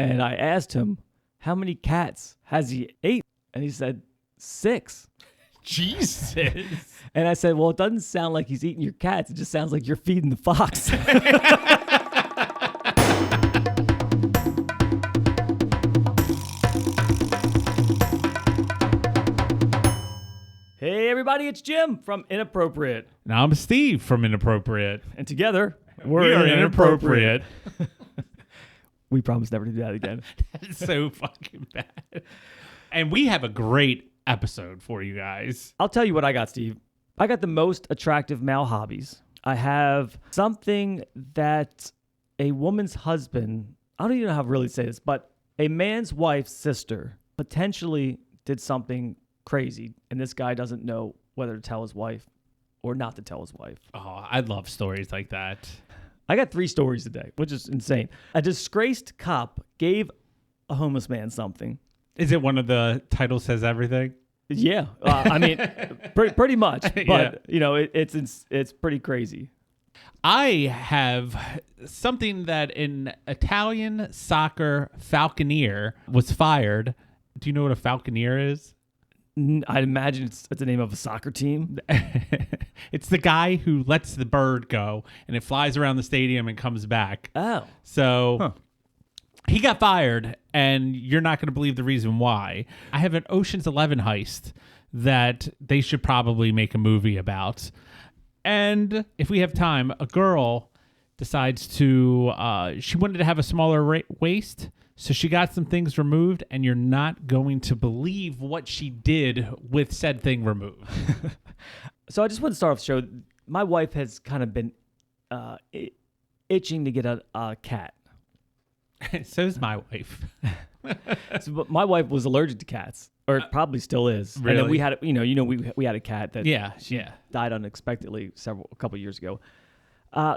And I asked him, how many cats has he ate? And he said, 6. Jesus. And I said, well, it doesn't sound like he's eating your cats. It just sounds like you're feeding the fox. Hey, everybody, it's Jim from Inappropriate. Now I'm Steve from Inappropriate. And together, We are Inappropriate. We promise never to do that again. That's so fucking bad. And we have a great episode for you guys. I'll tell you what I got, Steve. I got the most attractive male hobbies. I have something that a woman's husband, I don't even know how to really say this, but a man's wife's sister potentially did something crazy, and this guy doesn't know whether to tell his wife or not to tell his wife. Oh, I love stories like that. I got 3 stories today, which is insane. A disgraced cop gave a homeless man something. Is it one of the title says everything? Yeah, I mean, pretty much. But Yeah. you know, it's pretty crazy. I have something that an Italian soccer falconer was fired. Do you know what a falconer is? I'd imagine it's the name of a soccer team. It's the guy who lets the bird go and it flies around the stadium and comes back. Oh, So he got fired, and you're not going to believe the reason why. I have an Ocean's 11 heist that they should probably make a movie about. And if we have time, a girl decides to, she wanted to have a smaller waist, so she got some things removed, and you're not going to believe what she did with said thing removed. So I just want to start off the show. My wife has kind of been itching to get a cat. So's my wife. But my wife was allergic to cats, or probably still is. Really? And then we had, we had a cat that Yeah. died unexpectedly a couple years ago.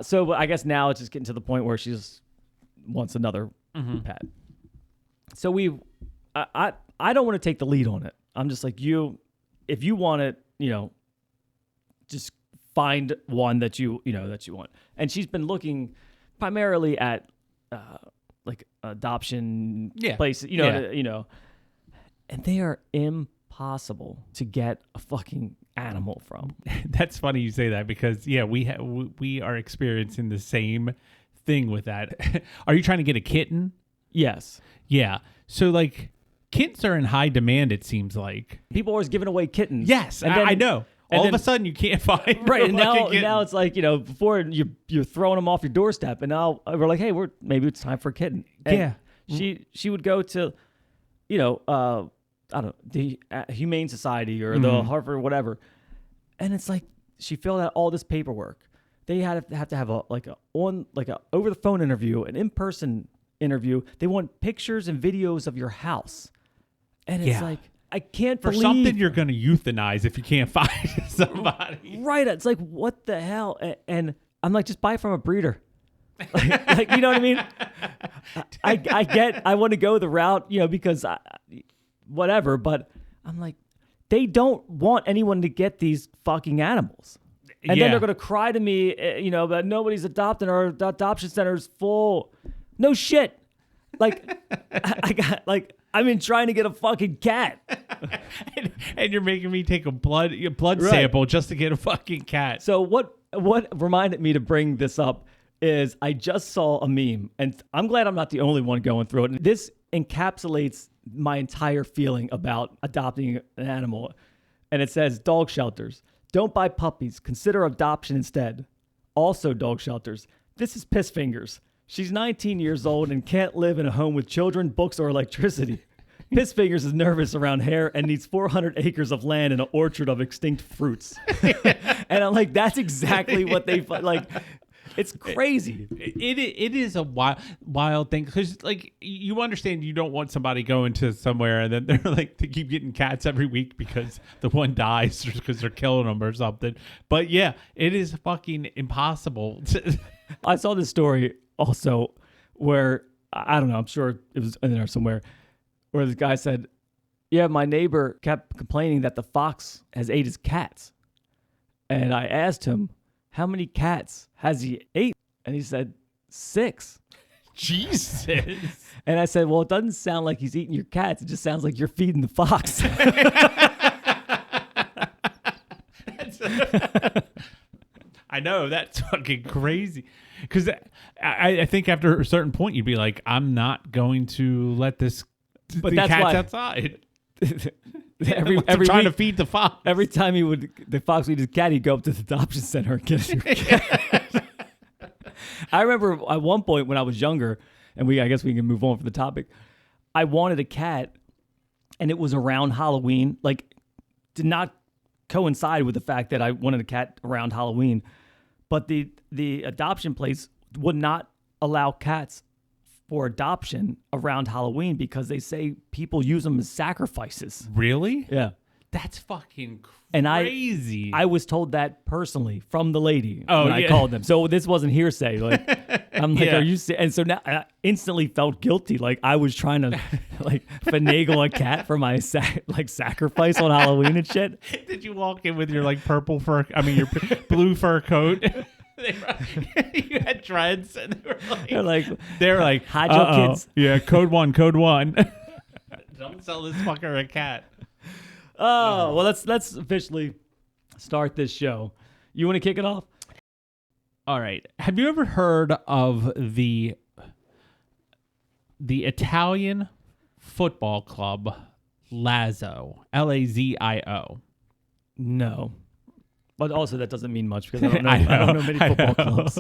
So I guess now it's just getting to the point where she just wants another pet. So I don't want to take the lead on it. I'm just like, if you want it, just find one that you want. And she's been looking primarily at like adoption places, and they are impossible to get a fucking animal from. That's funny you say that because we are experiencing the same thing with that. Are you trying to get a kitten? Yes. Yeah. So like kittens are in high demand, it seems like. People are always giving away kittens. Yes, and then, I know. All of a sudden you can't find right. And like now it's like, before you're throwing them off your doorstep, and now we're like, hey, maybe it's time for a kitten. And she would go to, I don't know, the Humane Society or the Harvard, whatever, and it's like she filled out all this paperwork. They have to have a over the phone interview, an in-person interview. They want pictures and videos of your house, and it's like, I can't for believe something you're going to euthanize if you can't find somebody. Right. It's like, what the hell? And I'm like, just buy it from a breeder. like, you know what I mean? I want to go the route, because whatever, but I'm like, they don't want anyone to get these fucking animals. And then they're going to cry to me, that nobody's adopting, our adoption center is full. No shit. Like, I've been trying to get a fucking cat. and you're making me take a blood sample just to get a fucking cat. So what reminded me to bring this up is I just saw a meme, and I'm glad I'm not the only one going through it. This encapsulates my entire feeling about adopting an animal. And it says, dog shelters, don't buy puppies. Consider adoption instead. Also, dog shelters, this is Piss Fingers. She's 19 years old and can't live in a home with children, books, or electricity. Piss Fingers is nervous around hair and needs 400 acres of land and an orchard of extinct fruits. And I'm like, that's exactly what they like. It's crazy. It is a wild thing because, like, you understand you don't want somebody going to somewhere and then they're like to keep getting cats every week because the one dies or because they're killing them or something. But yeah, it is fucking impossible. I saw this story also where, I don't know, I'm sure it was in there somewhere, where this guy said, yeah, my neighbor kept complaining that the fox has ate his cats. And I asked him, how many cats has he ate? And he said, 6. Jesus. And I said, well, it doesn't sound like he's eating your cats. It just sounds like you're feeding the fox. I know, that's fucking crazy. Because I think after a certain point, you'd be like, I'm not going to let the that's cats why- outside. every trying to week, feed the fox. every time the fox would eat his cat, he'd go up to the adoption center and get his cat. I remember at one point when I was younger, and I guess we can move on from the topic. I wanted a cat, and it was around Halloween. Like, did not coincide with the fact that I wanted a cat around Halloween, but the adoption place would not allow cats for adoption around Halloween because they say people use them as sacrifices. Really? Yeah. That's fucking And crazy. I was told that personally from the lady when I yeah. called them. So this wasn't hearsay. Like, I'm like, Yeah. are you? And so now I instantly felt guilty. Like I was trying to like finagle a cat for my sacrifice on Halloween and shit. Did you walk in with your like your blue fur coat? You had dreads, and they were like, hide your kids. Yeah, code one. Don't sell this fucker a cat. Oh well, let's officially start this show. You want to kick it off? All right. Have you ever heard of the Italian football club Lazio? Lazio. No. But also that doesn't mean much because I don't know many football clubs.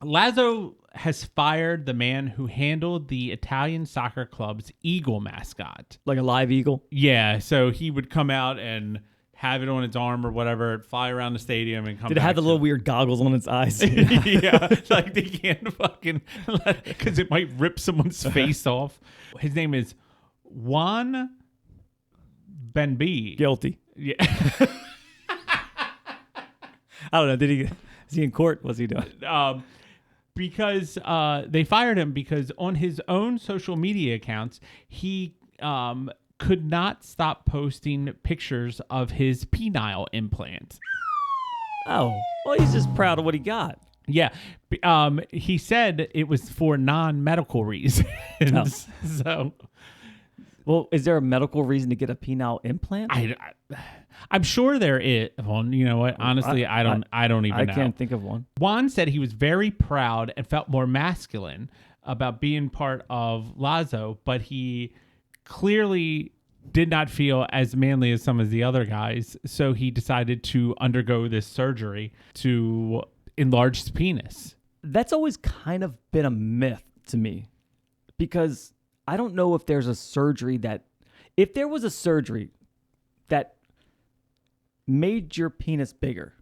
Lazio has fired the man who handled the Italian soccer club's eagle mascot. Like a live eagle? Yeah, so he would come out and have it on its arm or whatever, fly around the stadium and come Did it back have the little weird goggles on its eyes? yeah, like they can't fucking, because it might rip someone's face off. His name is Juan Benbi. Guilty. Yeah. I don't know. Is he in court? What's he doing? Because they fired him because on his own social media accounts, he could not stop posting pictures of his penile implant. Oh, well, he's just proud of what he got. Yeah. He said it was for non-medical reasons. Oh. So, well, is there a medical reason to get a penile implant? I'm sure there is. Well, you know what? Honestly, I don't even know. I can't think of one. Juan said he was very proud and felt more masculine about being part of Lazio, but he clearly did not feel as manly as some of the other guys, so he decided to undergo this surgery to enlarge his penis. That's always kind of been a myth to me because I don't know if there's a surgery if there was a surgery that made your penis bigger,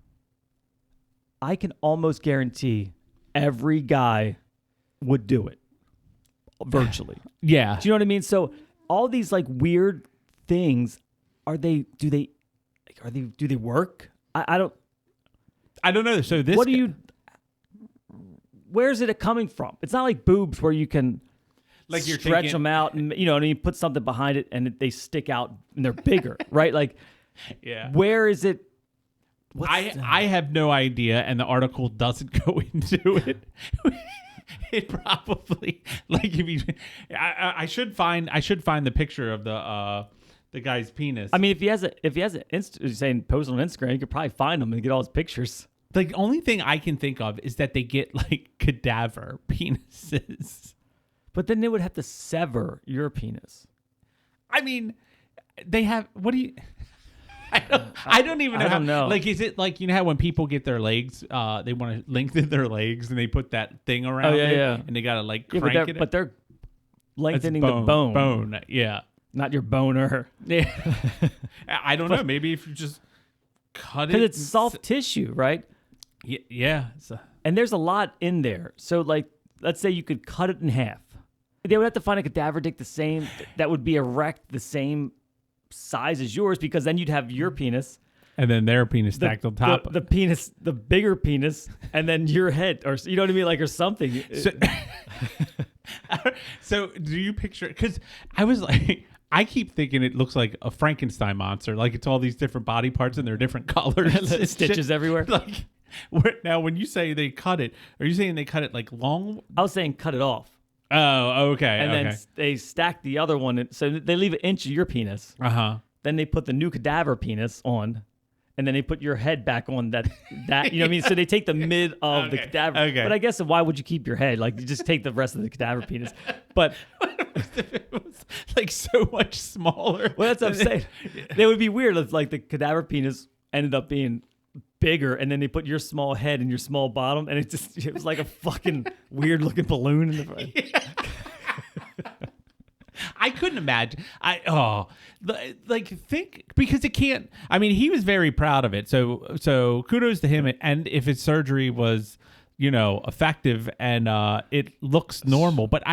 I can almost guarantee every guy would do it virtually. Yeah. Do you know what I mean? So all these like weird things, do they work? I don't know. So this, where's it coming from? It's not like boobs where you can like you're stretch taking, them out and and you put something behind it and they stick out and they're bigger, right? Like, yeah. Where is it? I have no idea, and the article doesn't go into it. It probably I should find the picture of the guy's penis. I mean, if he has saying post on Instagram, you could probably find him and get all his pictures. The only thing I can think of is that they get like cadaver penises. But then they would have to sever your penis. I mean, they have. What do you? I don't even know. I don't know. Like, is it like, how when people get their legs, they want to lengthen their legs and they put that thing around it, and they gotta like crank it. But they're lengthening the bone. Bone, yeah, not your boner. Yeah, I don't know. Maybe if you just cut it, because it's soft tissue, right? Yeah. And there's a lot in there. So, like, let's say you could cut it in half. They would have to find a cadaver dick that would be erect the same size as yours, because then you'd have your penis and then their penis stacked on top. The penis, the bigger penis, and then your head, or you know what I mean, like, or something. So do you picture? Because I was like, I keep thinking it looks like a Frankenstein monster, like it's all these different body parts and they're different colors, stitches everywhere. Now, when you say they cut it, are you saying they cut it like long? I was saying cut it off. Oh, okay. And then they stack the other one. So they leave an inch of your penis. Uh-huh. Then they put the new cadaver penis on. And then they put your head back on that you know what I mean? So they take the mid of the cadaver. Okay. But I guess why would you keep your head? Like, you just take the rest of the cadaver penis. But It was like so much smaller. well, that's what I'm saying. It would be weird if like the cadaver penis ended up being bigger, and then they put your small head and your small bottom, and it was like a fucking weird looking balloon in the front. Yeah. I couldn't imagine. Think because it can't. I mean, he was very proud of it. So kudos to him. And if his surgery was, effective and it looks normal, but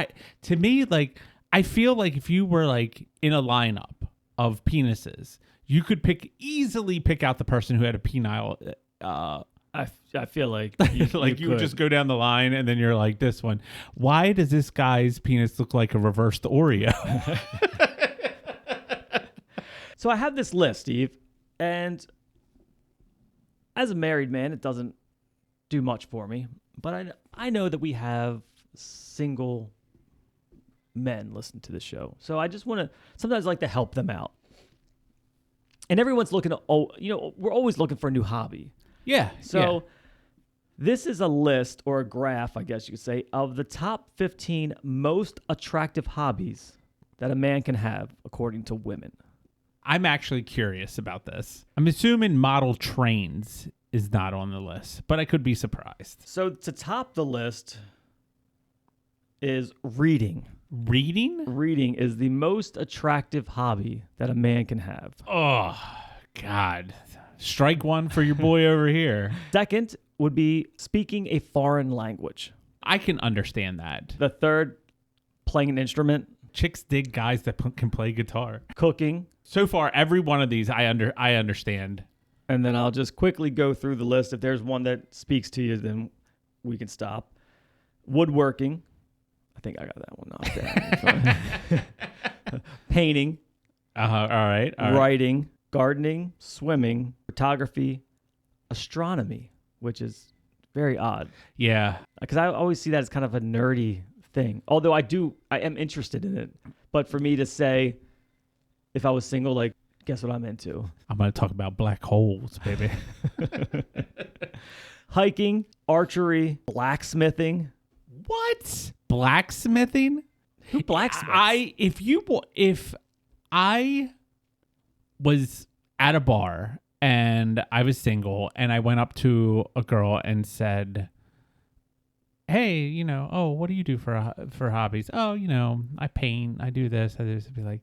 to me, like, I feel like if you were like in a lineup of penises, you could easily pick out the person who had a penile. I feel like you would just go down the line and then you're like, this one. Why does this guy's penis look like a reversed Oreo? So I have this list, Steve, and as a married man, it doesn't do much for me. But I know that we have single men listen to the show. So I just want to sometimes like to help them out. And everyone's looking to, we're always looking for a new hobby. Yeah. So this is a list or a graph, I guess you could say, of the top 15 most attractive hobbies that a man can have, according to women. I'm actually curious about this. I'm assuming model trains is not on the list, but I could be surprised. So to top the list is reading. Reading? Reading is the most attractive hobby that a man can have. Oh, God. Strike one for your boy over here. Second would be speaking a foreign language. I can understand that. The third, playing an instrument. Chicks dig guys that can play guitar. Cooking. So far, every one of these I understand. And then I'll just quickly go through the list. If there's one that speaks to you, then we can stop. Woodworking. I think I got that one off there. Painting. All right. Writing. Gardening. Swimming. Photography. Astronomy, which is very odd. Yeah. Because I always see that as kind of a nerdy thing. Although I am interested in it. But for me to say, if I was single, like, guess what I'm into? I'm going to talk about black holes, baby. Hiking, archery, blacksmithing. What? Blacksmithing? Who blacksmiths? If I was at a bar and I was single and I went up to a girl and said, hey, what do you do for hobbies? Oh, I paint, I do this, I'd be like,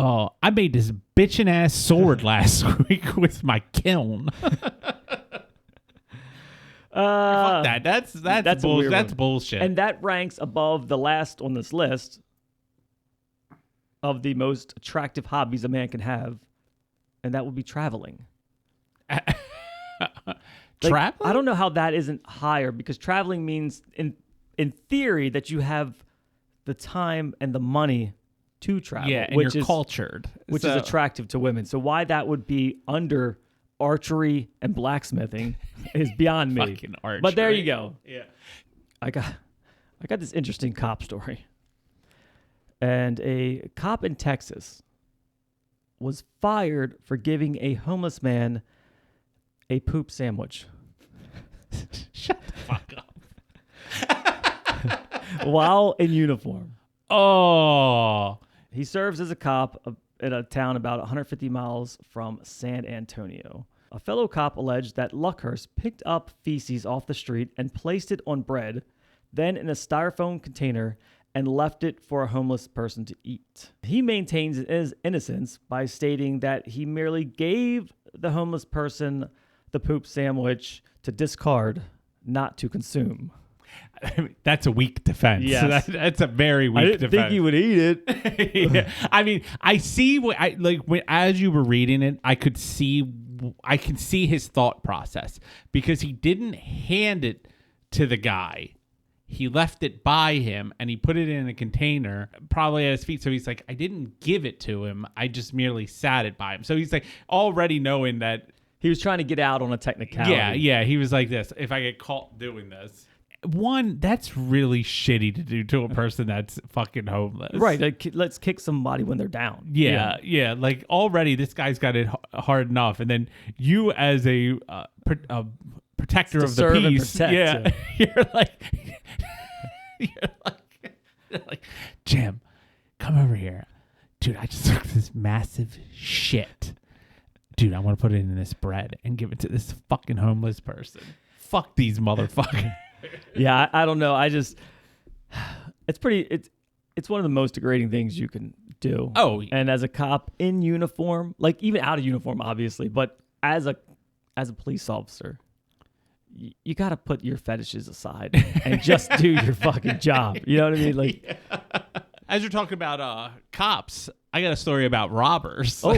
oh, I made this bitchin' ass sword last week with my kiln. Fuck that. That's bullshit. And that ranks above the last on this list of the most attractive hobbies a man can have, and that would be traveling. Traveling? I don't know how that isn't higher, because traveling means, in theory, that you have the time and the money to travel. Yeah, and you're cultured. Which is attractive to women. So why that would be under archery and blacksmithing is beyond me. Fucking archery. But there you go. Yeah. I got this interesting cop story. And a cop in Texas was fired for giving a homeless man a poop sandwich. Shut the fuck up. While in uniform. Oh. He serves as a cop in a town about 150 miles from San Antonio. A fellow cop alleged that Luckhurst picked up feces off the street and placed it on bread, then in a styrofoam container, and left it for a homeless person to eat. He maintains his innocence by stating that he merely gave the homeless person the poop sandwich to discard, not to consume. That's a weak defense. Yes. That's a very weak defense. I didn't think he would eat it. Yeah. I mean, I see what as you were reading it, I can see his thought process, because he didn't hand it to the guy. He left it by him and he put it in a container, probably at his feet. So he's like, I didn't give it to him. I just merely sat it by him. So he's like already knowing that He was trying to get out on a technicality. Yeah. He was like this. If I get caught doing this. One, that's really shitty to do to a person that's fucking homeless. Right. Like, let's kick somebody when they're down. Yeah. Like already this guy's got it hard enough. And then you as a protector of the peace. Protect, You're like, Jim, come over here. Dude, I just took this massive shit. Dude, I want to put it in this bread and give it to this fucking homeless person. Fuck these motherfuckers. Yeah, I don't know. It's one of the most degrading things you can do. Oh, and as a cop in uniform, like even out of uniform, obviously, but as a police officer, you got to put your fetishes aside and just do your fucking job. You know what I mean? Like, yeah. As you're talking about cops, I got a story about robbers. Oh,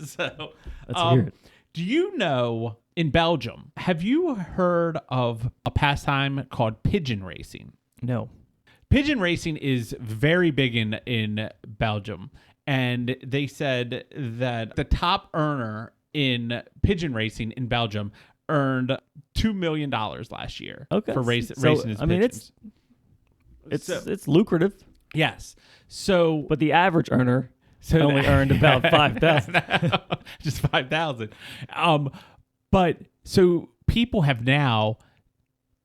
so let's hear it. Do you know in Belgium, have you heard of a pastime called pigeon racing? No. Pigeon racing is very big in Belgium. And they said that the top earner in pigeon racing in Belgium earned $2 million last year for racing his pigeons. I mean, it's lucrative. Yes. So, but the average earner only earned about 5,000. Just 5,000. But so people Pigeon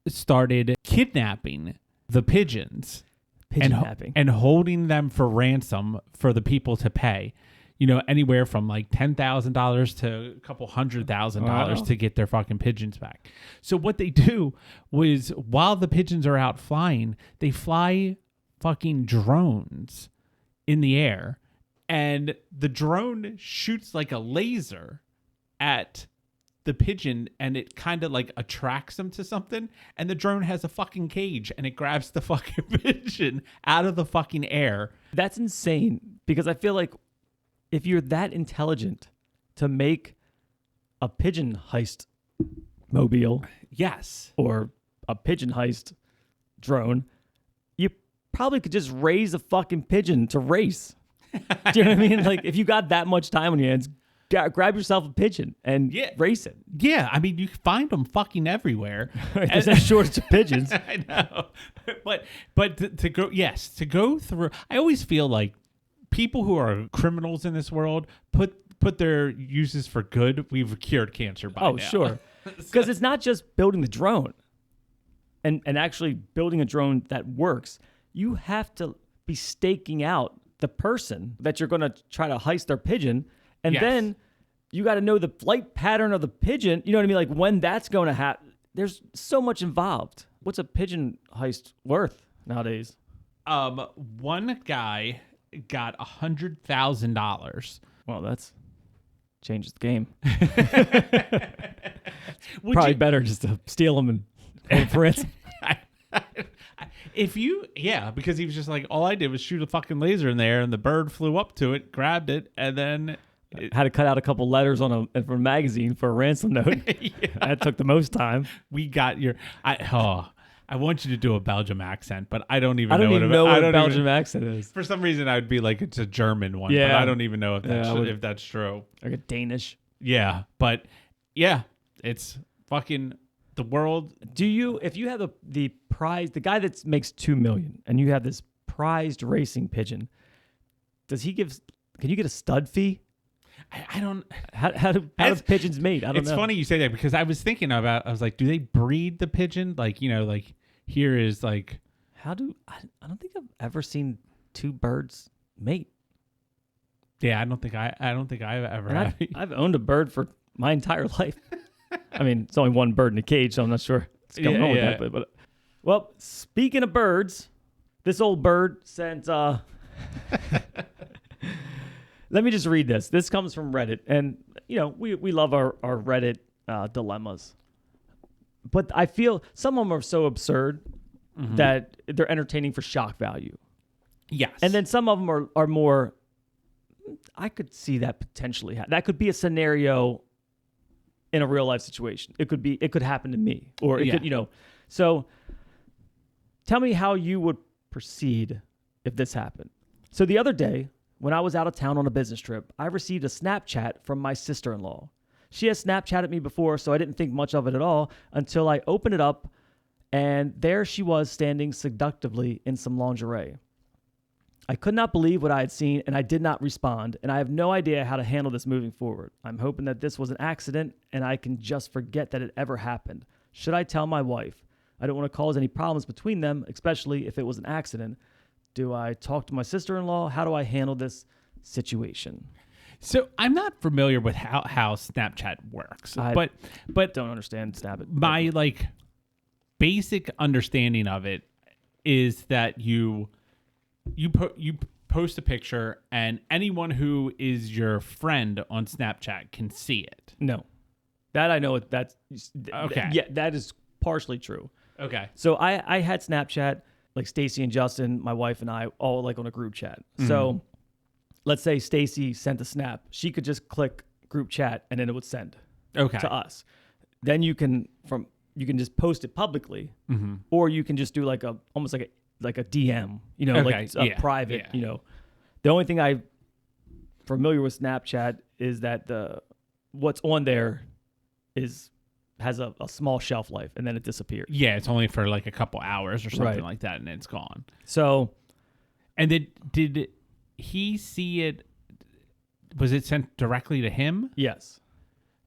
started kidnapping the pigeons and holding them for ransom for the people to pay. You know, anywhere from like $10,000 to a couple $100,000 to get their fucking pigeons back. So what they do was while the pigeons are out flying, they fly fucking drones in the air, and the drone shoots like a laser at the pigeon, and it kind of like attracts them to something, and the drone has a fucking cage, and it grabs the fucking pigeon out of the fucking air. That's insane, because I feel like if you're that intelligent to make a pigeon heist mobile, yes, or a pigeon heist drone, you probably could just raise a fucking pigeon to race. Do you know what I mean? Like, if you got that much time on your hands, grab yourself a pigeon and race it. Yeah, I mean, you find them fucking everywhere. There's no shortage of pigeons. I know, but to go through. I always feel like people who are criminals in this world put their uses for good. We've cured cancer by now. Oh, sure, because it's not just building the drone and actually building a drone that works. You have to be staking out the person that you're going to try to heist their pigeon. And then you got to know the flight pattern of the pigeon. You know what I mean? Like when that's going to happen. There's so much involved. What's a pigeon heist worth nowadays? One guy got $100,000. Well, that's changes the game. Probably better just to steal them and hold for ransom. Because he was just like, all I did was shoot a fucking laser in there, and the bird flew up to it, grabbed it, and then had to cut out a couple letters from a magazine for a ransom note. That took the most time. We got your. I want you to do a Belgium accent, but I don't even know what a Belgium accent is. For some reason, I would be like it's a German one, yeah. But I don't even know if that's true. Like a Danish. Yeah, but yeah, it's fucking. The world. If you have the prize, the guy that makes $2 million, and you have this prized racing pigeon, can you get a stud fee? I don't. How do pigeons mate? I don't know. It's funny you say that because I was thinking about. I was like, do they breed the pigeon? Like like here is like. I don't think I've ever seen two birds mate. Yeah, I don't think I've ever. And I've owned a bird for my entire life. I mean, it's only one bird in a cage, so I'm not sure what's going on with that. But well, speaking of birds, this old bird sent. Let me just read this. This comes from Reddit, and we love our Reddit dilemmas, but I feel some of them are so absurd that they're entertaining for shock value. Yes, and then some of them are more. I could see that potentially. That could be a scenario. In a real life situation, it could happen to me, or it could, So, tell me how you would proceed if this happened. So the other day, when I was out of town on a business trip, I received a Snapchat from my sister-in-law. She has Snapchatted me before, so I didn't think much of it at all until I opened it up, and there she was standing seductively in some lingerie. I could not believe what I had seen, and I did not respond, and I have no idea how to handle this moving forward. I'm hoping that this was an accident, and I can just forget that it ever happened. Should I tell my wife? I don't want to cause any problems between them, especially if it was an accident. Do I talk to my sister-in-law? How do I handle this situation? So I'm not familiar with how Snapchat works, but Don't understand Snapchat. my like basic understanding of it is that you post a picture and anyone who is your friend on Snapchat can see it. No, that I know. That's Okay. Yeah, that is partially true. Okay. So I had Snapchat, like Stacy and Justin, my wife and I, all like on a group chat. So let's say Stacy sent a snap. She could just click group chat and then it would send to us. Then you can just post it publicly, or you can just do like almost like a DM, like a private, The only thing I'm familiar with Snapchat is that what's on there has a small shelf life and then it disappears. Yeah, it's only for like a couple hours or something like that, and it's gone. So, and did he see it? Was it sent directly to him? yes.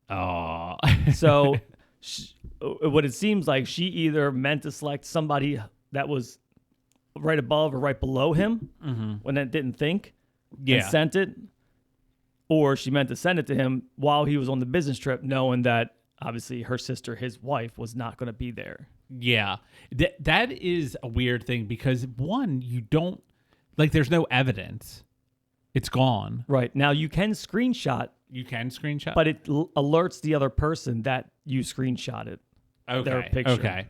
Oh, So, what it seems like, she either meant to select somebody that was right above or right below him when it didn't think and sent it, or she meant to send it to him while he was on the business trip, knowing that obviously her sister, his wife, was not going to be there. Yeah. That is a weird thing because, one, you don't, like, there's no evidence. It's gone. Right. Now, you can screenshot. You can screenshot? But it alerts the other person that you screenshotted their picture. Okay.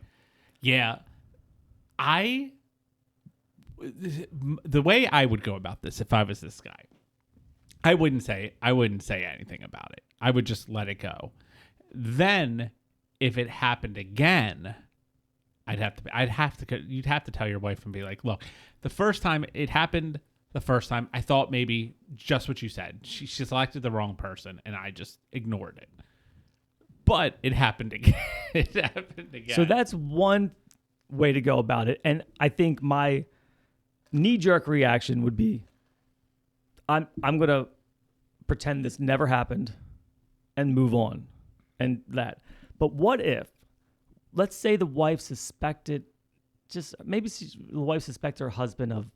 Yeah. The way I would go about this if I was this guy, I wouldn't say anything about it. I would just let it go. Then, if it happened again, you'd have to tell your wife and be like, look, the first time it happened, I thought maybe just what you said. She selected the wrong person, and I just ignored it. But it happened again. It happened again. So that's one way to go about it. And I think my knee-jerk reaction would be, I'm going to pretend this never happened and move on. And that. But what if, let's say the wife suspected, the wife suspected her husband of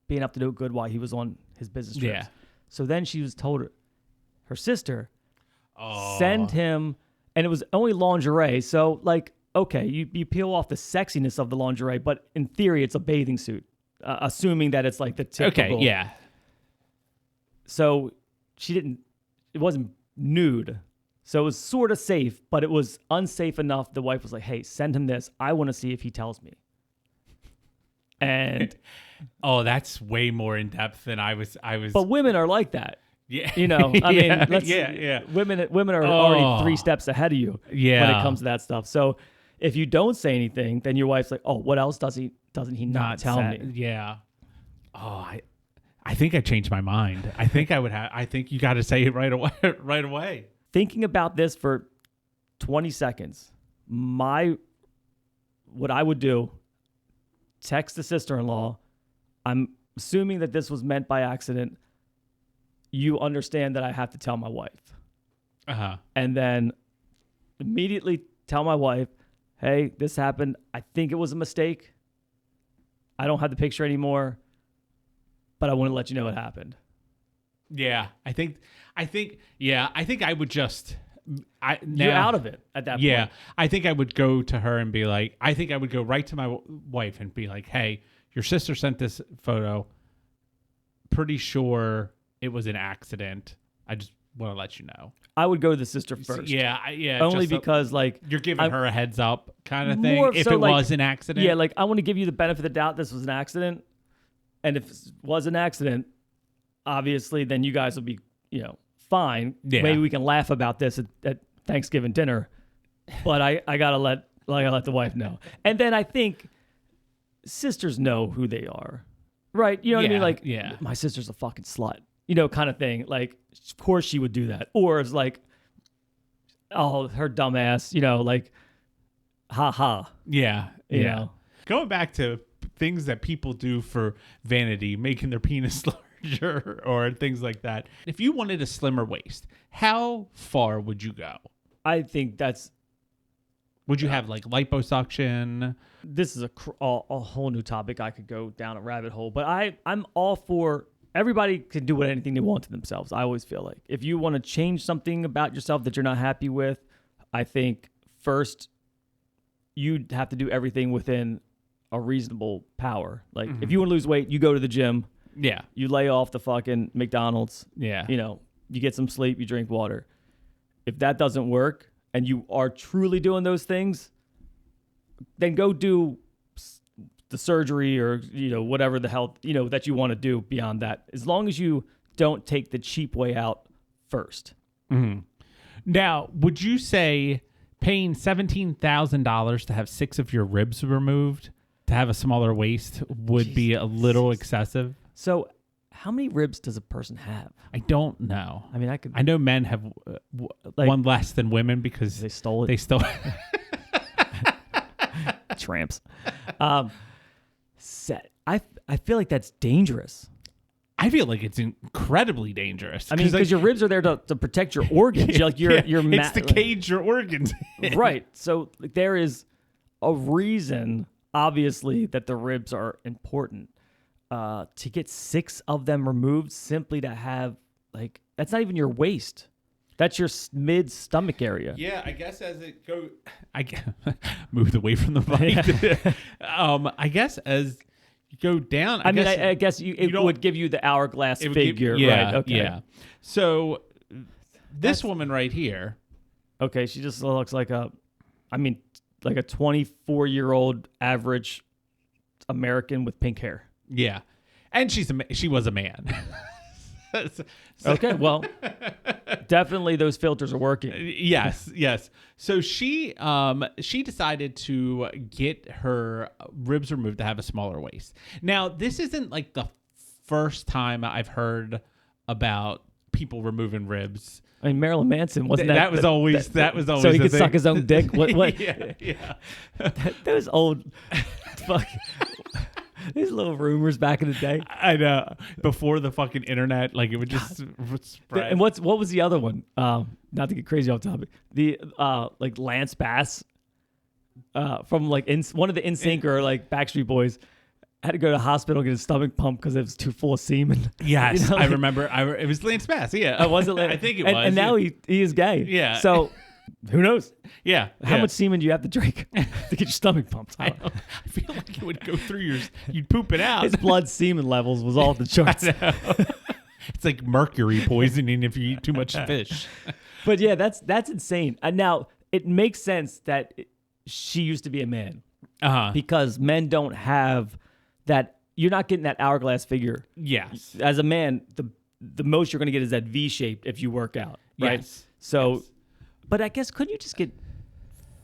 being up to no good while he was on his business trips. Yeah. So then she was told her sister, send him, and it was only lingerie. So like, okay, you peel off the sexiness of the lingerie, but in theory it's a bathing suit, assuming that it's like the typical. Okay, yeah. So it wasn't nude. So it was sort of safe, but it was unsafe enough. The wife was like, hey, send him this. I want to see if he tells me. And oh, that's way more in depth than I was. But women are like that. Yeah. I mean, yeah. Women are already 3 steps ahead of you when it comes to that stuff. So if you don't say anything, then your wife's like, oh, what else doesn't he not tell me? Yeah. Oh, I think I changed my mind. I think you got to say it right away. Thinking about this for 20 seconds, what I would do, text the sister-in-law. I'm assuming that this was meant by accident. You understand that I have to tell my wife. And then immediately tell my wife, hey, this happened. I think it was a mistake. I don't have the picture anymore, but I want to let you know it happened. Yeah, I think I would just. You're out of it at that point. Yeah, I think I would go to her and be like, I would go right to my wife and be like, hey, your sister sent this photo. Pretty sure it was an accident. I just want to let you know. I would go to the sister first. Yeah. Only because like you're giving her a heads up kind of thing. If it was an accident. Yeah, like I want to give you the benefit of the doubt this was an accident. And if it was an accident, obviously then you guys will be, fine. Yeah. Maybe we can laugh about this at Thanksgiving dinner. But I gotta let the wife know. And then I think sisters know who they are. Right? You know what I mean? Like my sister's a fucking slut. Kind of thing. Like, of course she would do that. Or it's like, Oh, her dumbass, like, ha ha, Yeah. you Yeah. know. Going back to things that people do for vanity, making their penis larger or things like that. If you wanted a slimmer waist, how far would you go? I think Would you have like liposuction? this is a whole new topic. I could go down a rabbit hole, but I'm all for everybody can do anything they want to themselves. I always feel like if you want to change something about yourself that you're not happy with, I think first you'd have to do everything within a reasonable power. Like if you want to lose weight, you go to the gym, Yeah. you lay off the fucking McDonald's, Yeah. You get some sleep, you drink water. If that doesn't work and you are truly doing those things, then go do the surgery or, whatever the hell, that you want to do beyond that. As long as you don't take the cheap way out first. Mm-hmm. Now, would you say paying $17,000 to have 6 of your ribs removed to have a smaller waist would be a little excessive? So how many ribs does a person have? I don't know. I mean, I know men have one less than women because they stole it. They stole Tramps. I feel like that's dangerous. I feel like it's incredibly dangerous. I mean, because your ribs are there to protect your organs. You're it's to cage your organs. Right. So there is a reason, obviously, that the ribs are important. To get 6 of them removed simply to have, that's not even your waist. That's your mid stomach area. Yeah, I guess as it goes, moved away from the mic. I guess as you go down, I guess it would give you the hourglass figure. Right. Okay. Yeah. So this woman right here. Okay, she just looks like a 24-year-old average American with pink hair. Yeah, and she was a man. Okay, well, definitely those filters are working. Yes. So she decided to get her ribs removed to have a smaller waist. Now, this isn't like the first time I've heard about people removing ribs. I mean, Marilyn Manson wasn't that was always so he could suck his own dick. What? Yeah. Those old fuck. These little rumors back in the day. I know. Before the fucking internet, like it would just spread. And what was the other one? Not to get crazy off topic. The Lance Bass from one of the NSYNC or Backstreet Boys had to go to the hospital and get his stomach pumped because it was too full of semen. Yes, I remember. It was Lance Bass. Yeah, was it? I think it was. And now he is gay. Yeah. So who knows? Yeah. How much semen do you have to drink to get your stomach pumped? I feel like it would go through you'd poop it out. His blood semen levels was off the charts. It's like mercury poisoning if you eat too much fish. But yeah, that's insane. And now it makes sense that she used to be a man. Because men don't have that. You're not getting that hourglass figure. Yes. As a man, the most you're going to get is that V shape if you work out. Right. Yes. So, yes. But I guess couldn't you just get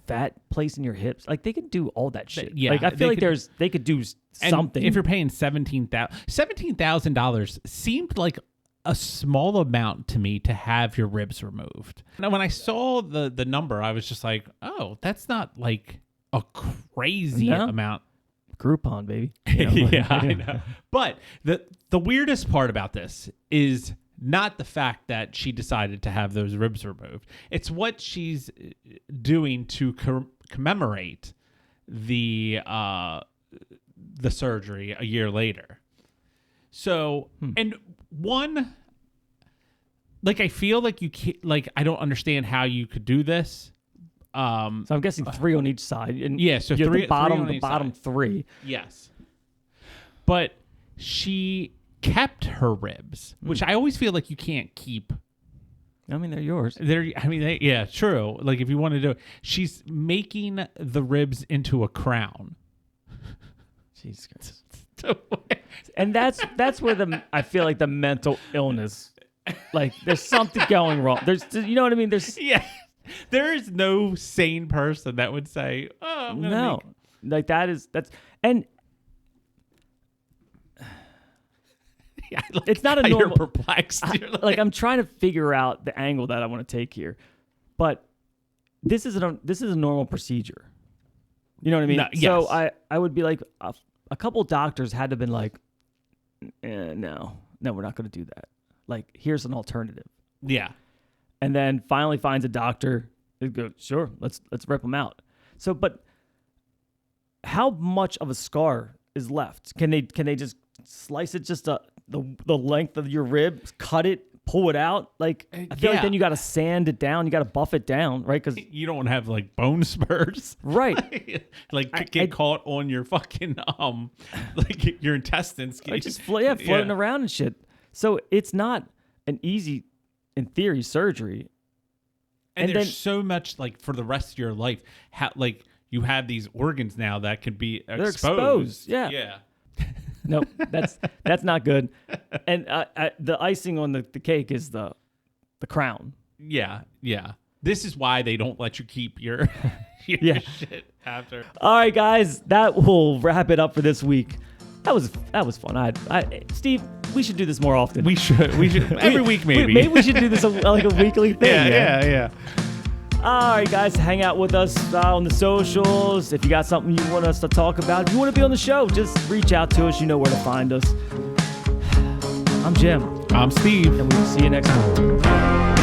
fat placing your hips? Like they could do all that shit. Yeah. I feel like they could do something. If you're paying $17,000 seemed like a small amount to me to have your ribs removed. Now, when I saw the number, I was just like, oh, that's not like a crazy amount. Groupon, baby. Yeah, I know. But the weirdest part about this is not the fact that she decided to have those ribs removed. It's what she's doing to commemorate the surgery a year later. So, and one, I feel like you can't, I don't understand how you could do this. So I'm guessing 3 on each side. And yeah, so the bottom side. 3. Yes. But she kept her ribs, which I always feel like you can't keep. I mean, they're yours. Yeah, true. Like if you want to do it, she's making the ribs into a crown. Jesus Christ. And that's where I feel like the mental illness, there's something going wrong. You know what I mean? Yeah. There is no sane person that would say, "Oh, I'm gonna make..." And yeah, it's not a normal. You're perplexed. I'm trying to figure out the angle that I want to take here, but this is a normal procedure. You know what I mean? No, yes. So I would be like, a couple doctors had to have been like, no, we're not going to do that. Like, here's an alternative. Yeah. And then finally finds a doctor. They go, sure, let's rip them out. So, but how much of a scar is left? Can they just slice it just the length of your rib, cut it, pull it out? Like, I feel like then you got to sand it down, you got to buff it down, right? Because you don't have like bone spurs, right? like get caught on your fucking like your intestines, just floating around and shit. So it's not an easy, in theory, surgery. And there's then, so much like for the rest of your life, like you have these organs now that can be exposed. They're exposed. Yeah. Yeah. No, that's not good. And the icing on the cake is the crown. Yeah. This is why they don't let you keep your shit after. All right, guys, that will wrap it up for this week. That was fun. Steve, we should do this more often. We should every week maybe. Maybe we should do this like a weekly thing. Yeah. All right, guys, hang out with us on the socials. If you got something you want us to talk about, if you want to be on the show, just reach out to us. You know where to find us. I'm Jim. I'm Steve. And we'll see you next time.